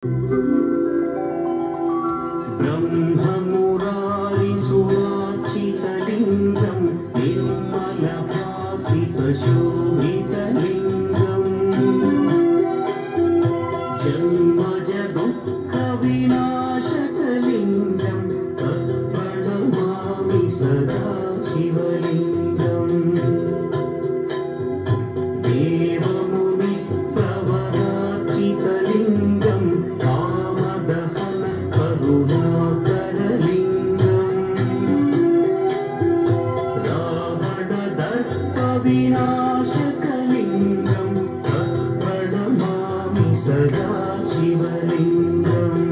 ब्रह्ममुरारिसुवार्चितलिङ्गं निर्मलभासितशोभितलिङ्गम् जन्मजदुःखविनाशकलिङ्गं तत्प्रणमामि सदा शिवलिङ्गम् देवमुनिप्रवरार्चितलिङ्गं कामदहन विनाशकलिङ्गं तत्प्रणमामि सदा शिवलिङ्गम्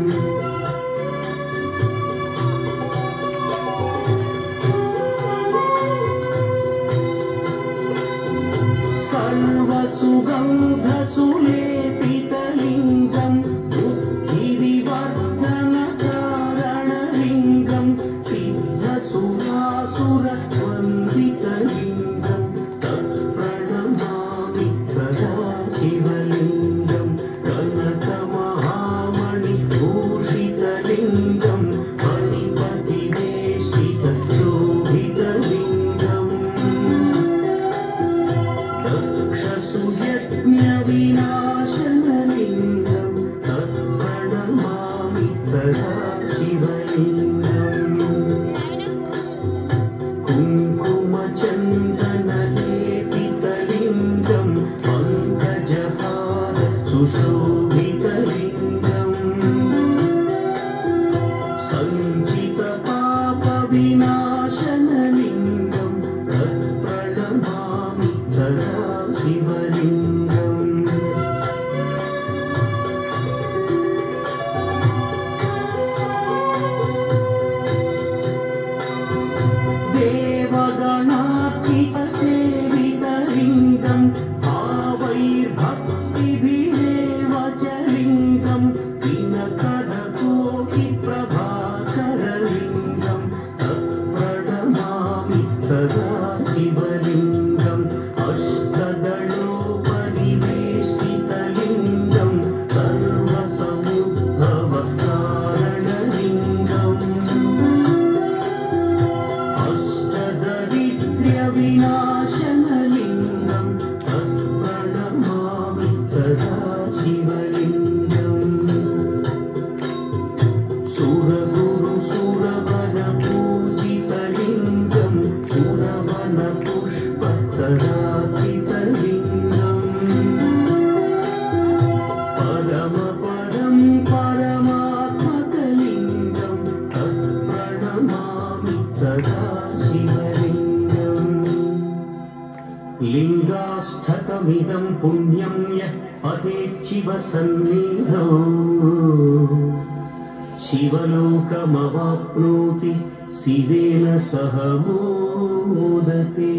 सर्वसुगन्धसुलेपितलिङ्गं बुद्धिविवर्धनकारणलिङ्गं सिद्धसुरासुरवन्दितलिङ्गं शिवलिङ्गं कनकमहामणिभूषितलिङ्गं मणिपतिवेष्टितशोभितलिङ्गम् दक्षसुयज्ञविनाशनलिङ्गं तत्प्रणमामि सदा शिवलिङ्गम् कुङ्कुमचन्दनलेपितलिङ्गं सुशोभितलिङ्गम् सञ्चितपापविनाशनलिङ्गं तत्प्रणमामि सदा शिवलिङ्गम् देवगणार्चितसेवितलिङ्गं भावैर्भक्तिभिरेव च लिङ्गं दिनकरकोटिप्रभाकरलिङ्गं तत्प्रणमामि सदा शिवलिङ्गम् अष्टदलोपरिवेष्टितलिङ्गं सर्वसमुद्भवकारणलिङ्गम् अष्टदरिद्र्यविनाशनलिङ्गं तत्प्रणमामि सदा शिवलिङ्गम् सुरगुरुसुरवरपूजितलिङ्गं सुरवनपुष्पसराचितलिङ्गम् परमपदं परमात्मकलिङ्गं तत्प्रणमामि सदा शिवलिङ्गम् लिङ्गाष्टकमिदं पुण्यं यः पठेच्छिवसन्निधौ शिवलोकमवाप्नोति शिवेन सह मोदते।